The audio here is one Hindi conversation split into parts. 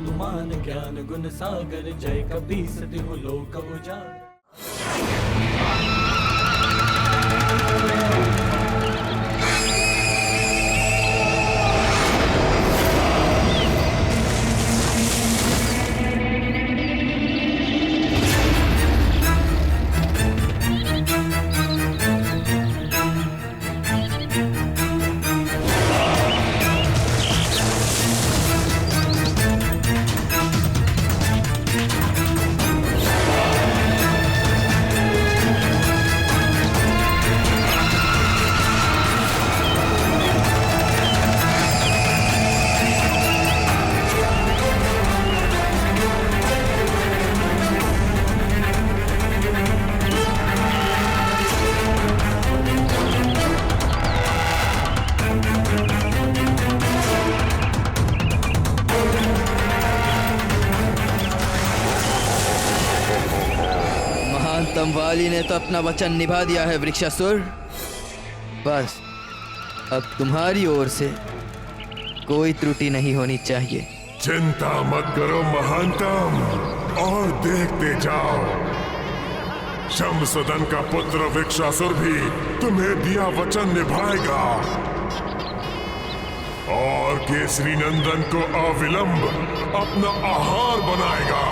हनुमान ज्ञान गुण सागर, जय कपीस तिहु लोक उजागर। तमवाली ने तो अपना वचन निभा दिया है वृक्षासुर। बस अब तुम्हारी ओर से कोई त्रुटि नहीं होनी चाहिए। चिंता मत करो महानतम, और देखते जाओ, शमसदन का पुत्र वृक्षासुर भी तुम्हें दिया वचन निभाएगा और केसरी नंदन को अविलंब अपना आहार बनाएगा।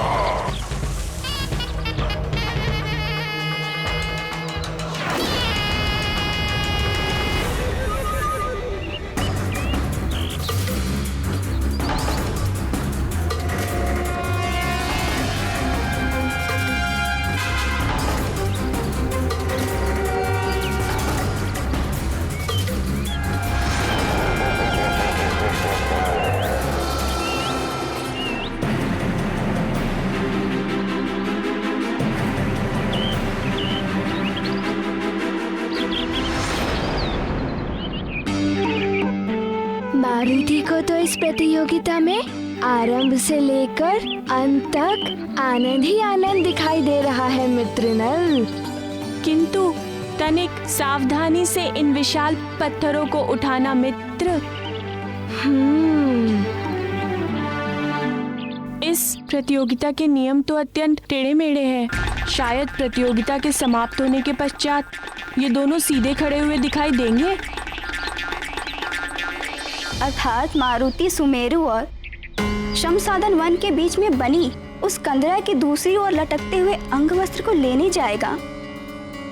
मारुति को तो इस प्रतियोगिता में आरंभ से लेकर अंत तक आनंद ही आनंद दिखाई दे रहा है मित्रनल। किंतु तनिक सावधानी से इन विशाल पत्थरों को उठाना मित्र। इस प्रतियोगिता के नियम तो अत्यंत टेढ़े मेढ़े हैं। शायद प्रतियोगिता के समाप्त होने के पश्चात ये दोनों सीधे खड़े हुए दिखाई देंगे। अर्थात मारुति सुमेरु और शमसादन वन के बीच में बनी उस कंदरा की दूसरी ओर लटकते हुए अंगवस्त्र को लेने जाएगा,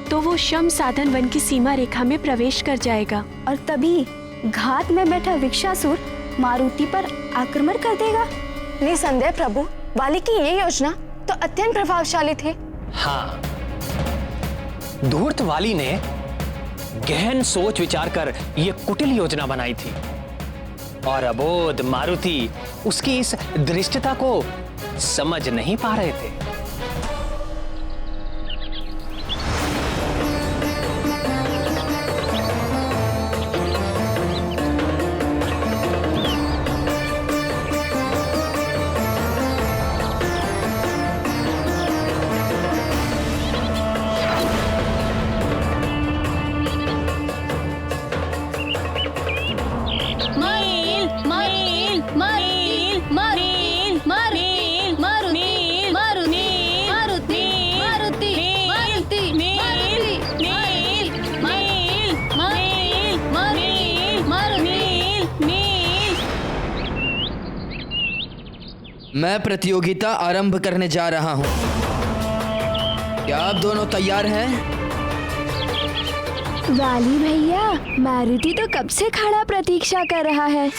तो वो शमसादन वन की सीमा रेखा में प्रवेश कर जाएगा और तभी घात में बैठा वृक्षासुर मारुति पर आक्रमण कर देगा। निसंदेह प्रभु, वाली की ये योजना तो अत्यंत प्रभावशाली थी। हाँ, धूर्त वाली ने गहन सोच विचार कर ये कुटिल योजना बनाई थी और अबोध मारुति उसकी इस धृष्टता को समझ नहीं पा रहे थे। मैं प्रतियोगिता आरंभ करने जा रहा हूं। क्या आप दोनों तैयार हैं? वाली भैया, मारुति तो कब से खड़ा प्रतीक्षा कर रहा है।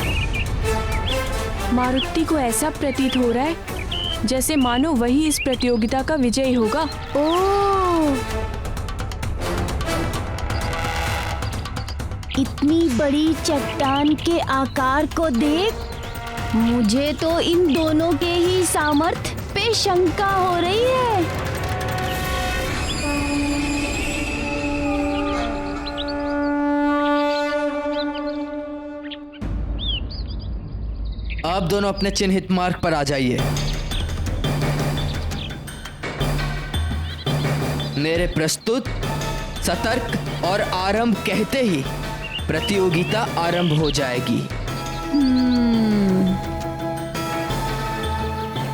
मारुति को ऐसा प्रतीत हो रहा है जैसे मानो वही इस प्रतियोगिता का विजयी होगा। ओह, इतनी बड़ी चट्टान के आकार को देख मुझे तो इन दोनों के ही सामर्थ्य पे शंका हो रही है। आप दोनों अपने चिन्हित मार्ग पर आ जाइए। मेरे प्रस्तुत, सतर्क और आरंभ कहते ही प्रतियोगिता आरंभ हो जाएगी।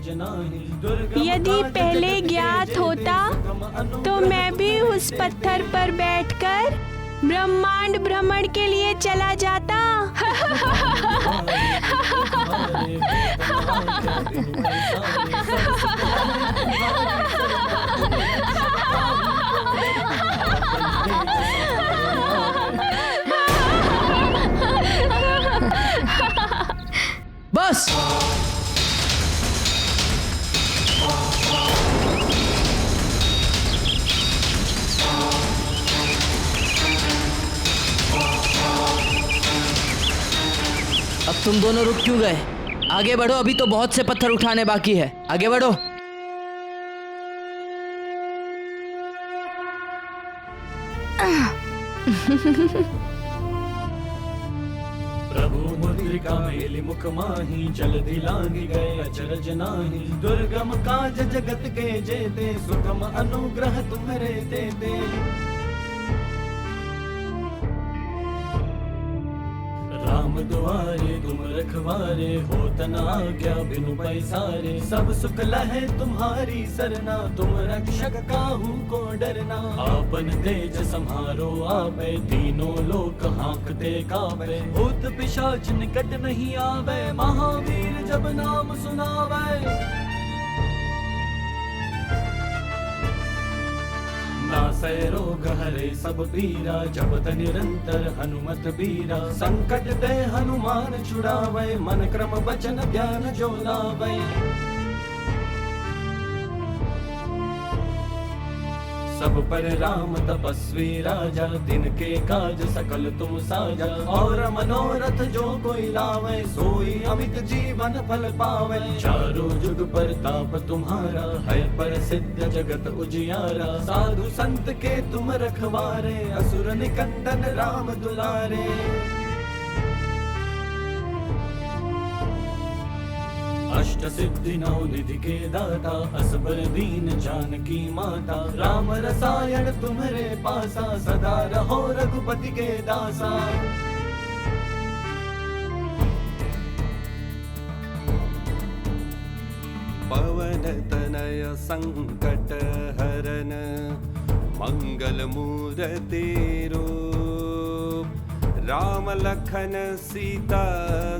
अचरज नाही। दुर्गम यदि काज पहले जगत के ज्ञात जेते होता सुगम अनुग्रह तो मैं भी उस पत्थर पर बैठकर ब्रह्मांड भ्रमण के लिए चला जाता। बस अब तुम दोनों रुक क्यों गए? आगे बढ़ो, अभी तो बहुत से पत्थर उठाने बाकी है। आगे बढ़ो। प्रभु मुद्रिका मेली मुख माही, जल्दी लांगी गए अचरज नाही। दुर्गम काज जगत के जेते सुगम अनुग्रह तुम्हारे देते। राम दुआरे तुम रखवारे, होत न आज्ञा बिनु पैसारे। सब सुख लहे तुम्हारी सरना, तुम रक्षक काहू को डरना। आपन तेज सम्हारो आपे, तीनों लोक हाँकते कावे। भूत पिशाच निकट नहीं आवे, महावीर जब नाम सुनावे। नासै रोग हरे सब पीरा, जपत निरंतर हनुमत बीरा। संकट ते हनुमान छुड़ावे, मन क्रम वचन ध्यान जो लावे। सब पर राम तपस्वी राजा, तिनके काज सकल तुम साजा। और मनोरथ जो कोई लावे, सोई अमित जीवन फल पावे। चारों जुग परताप तुम्हारा, है प्रसिद्ध जगत उजियारा। साधु संत के तुम रखवारे, असुर निकंदन राम दुलारे। अष्ट सिद्धि नौ निधि के दाता, असबर दीन जानकी माता। राम रसायन तुम्हारे पासा, सदा रहो रघुपति के दासा। पवन तनय संकट हरन, मंगल मूर्ति रूप। राम लखन सीता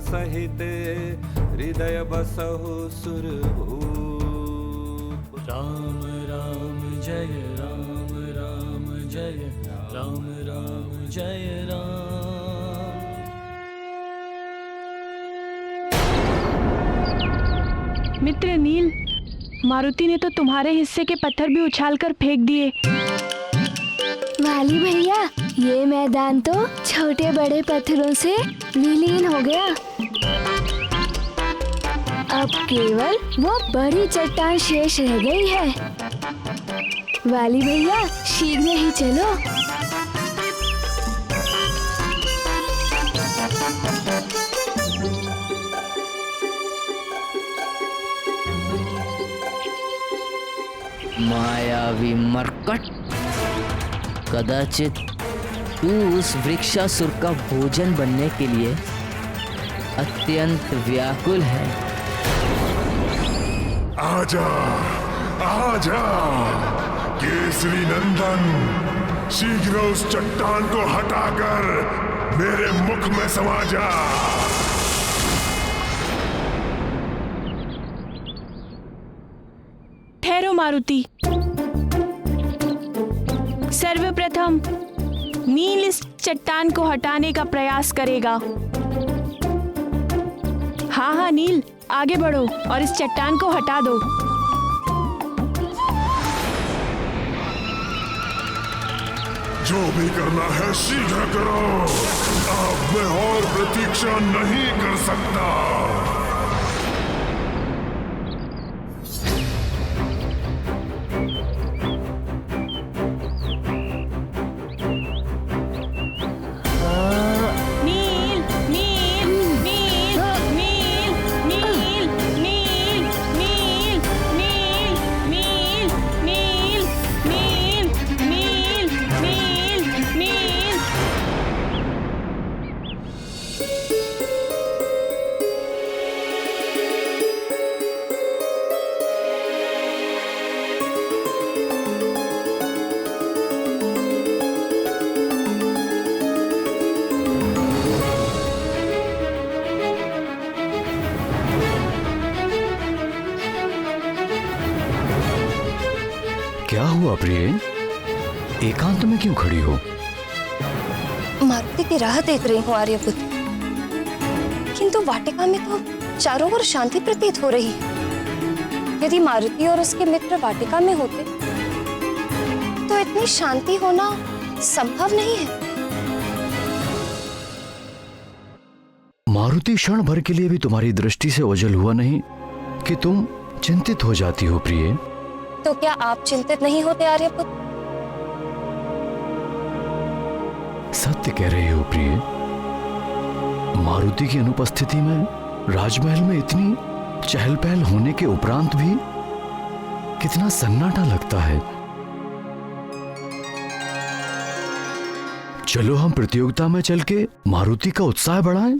सहित, हृदय बसहु सुरभूप। राम राम जय राम, राम जय राम, राम जय राम। मित्र नील, मारुति ने तो तुम्हारे हिस्से के पत्थर भी उछालकर फेंक दिए। वाली भैया, ये मैदान तो छोटे बड़े पत्थरों से विलीन हो गया। अब केवल वो बड़ी चट्टान शेष रह गई है। वाली भैया, शीघ्र ही चलो। मायावी मरकट, कदाचित तू उस वृक्षासुर का भोजन बनने के लिए अत्यंत व्याकुल है। आजा, आजा, केसरी नंदन, शीघ्र उस चट्टान को हटाकर मेरे मुख में समा जा। ठहरो मारुति। सर्वप्रथम नील इस चट्टान को हटाने का प्रयास करेगा। हाँ हाँ नील, आगे बढ़ो और इस चट्टान को हटा दो। जो भी करना है शीघ्र करो, अब मैं और प्रतीक्षा नहीं कर सकता। हुआ प्रिय? एकांत में क्यों खड़ी हो? मारुति की राह देख रही हूँ आर्यपुत्र, किंतु वाटिका में तो चारों ओर शांति प्रतीत हो रही है। यदि मारुति और उसके मित्र वाटिका में होते तो इतनी शांति होना संभव नहीं है। मारुति क्षण भर के लिए भी तुम्हारी दृष्टि से ओझल हुआ नहीं कि तुम चिंतित हो जाती हो प्रिय? तो क्या आप चिंतित नहीं होते आर्यपुत्र? सत्य कह रही हो प्रिय। मारुति की अनुपस्थिति में राजमहल में इतनी चहल पहल होने के उपरांत भी कितना सन्नाटा लगता है। चलो हम प्रतियोगिता में चल के मारुति का उत्साह बढ़ाएं।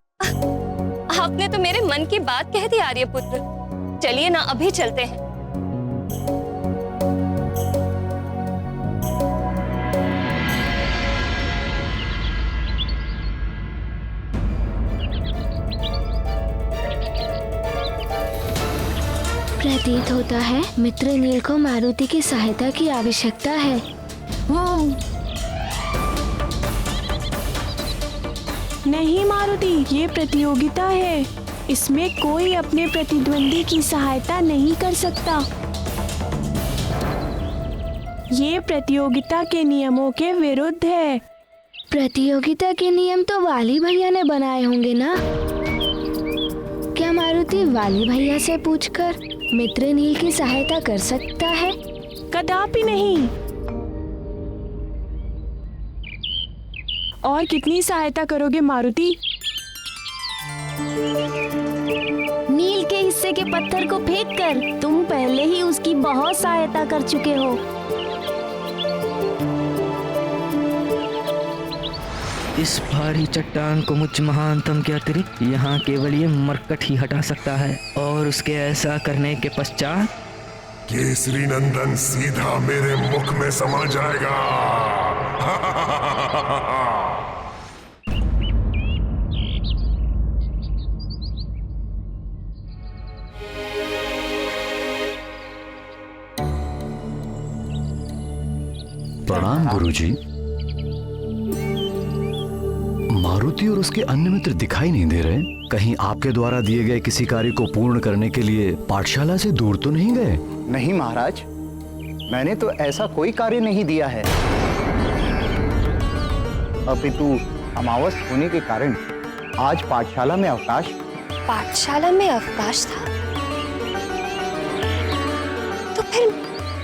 आपने तो मेरे मन की बात कह दी आर्यपुत्र। चलिए ना, अभी चलते हैं। प्रतीत होता है मित्र नील को मारुति की सहायता की आवश्यकता है। नहीं मारुति, ये प्रतियोगिता है, इसमें कोई अपने प्रतिद्वंदी की सहायता नहीं कर सकता। ये प्रतियोगिता के नियमों के विरुद्ध है। प्रतियोगिता के नियम तो वाली भैया ने बनाए होंगे ना? क्या मारुति वाली भैया से पूछकर मित्र नील की सहायता कर सकता है? कदापि नहीं। और कितनी सहायता करोगे मारुति? नील के हिस्से के पत्थर को फेंककर तुम पहले ही उसकी बहुत सहायता कर चुके हो। इस भारी चट्टान को मुझ महानतम के अतिरिक्त यहाँ केवल ये मरकट ही हटा सकता है, और उसके ऐसा करने के पश्चात केसरी नंदन सीधा मेरे मुख में समा जाएगा। प्रणाम गुरुजी। मारुति और उसके अन्य मित्र दिखाई नहीं दे रहे। कहीं आपके द्वारा दिए गए किसी कार्य को पूर्ण करने के लिए पाठशाला से दूर तो नहीं गए? नहीं महाराज, मैंने तो ऐसा कोई कार्य नहीं दिया है। अपितु अमावस होने के कारण आज पाठशाला में अवकाश। पाठशाला में अवकाश था? तो फिर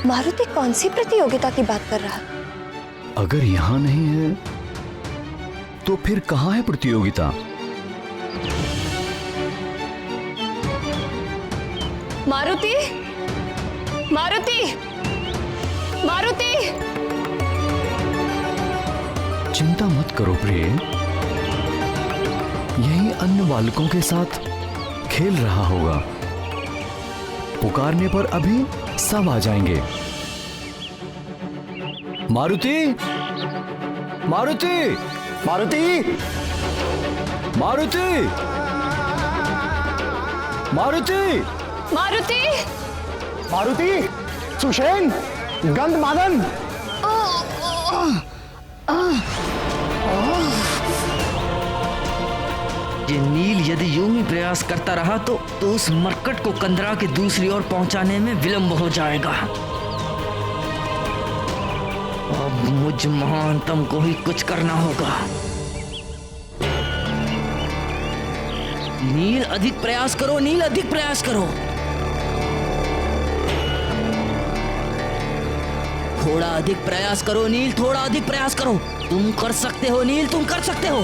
मारुति कौन सी प्रतियोगिता की बात कर रहा? अगर यहाँ नहीं है तो फिर कहाँ है प्रतियोगिता? मारुति, मारुति, मारुति! चिंता मत करो प्रिय, यही अन्य बालकों के साथ खेल रहा होगा। पुकारने पर अभी सब आ जाएंगे। मारुति, मारुति, मारुति, मारुति, मारुति, मारुति, मारुति, सुषेण, गंधमादन। ये नील यदि यूं ही प्रयास करता रहा तो उस मरकट को कंदरा के दूसरी ओर पहुंचाने में विलंब हो जाएगा। अब मुझ महानतम को ही कुछ करना होगा। नील अधिक प्रयास करो, नील अधिक प्रयास करो। थोड़ा अधिक प्रयास करो नील, थोड़ा अधिक प्रयास करो। तुम कर सकते हो नील, तुम कर सकते हो।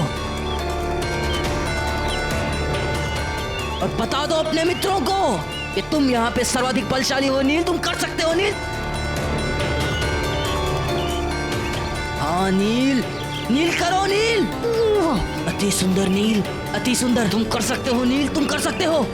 और बता दो अपने मित्रों को कि तुम यहाँ पे सर्वाधिक बलशाली हो नील, तुम कर सकते हो नील। हाँ नील, नील करो नील। अति सुंदर नील, अति सुंदर। तुम कर सकते हो नील, तुम कर सकते हो।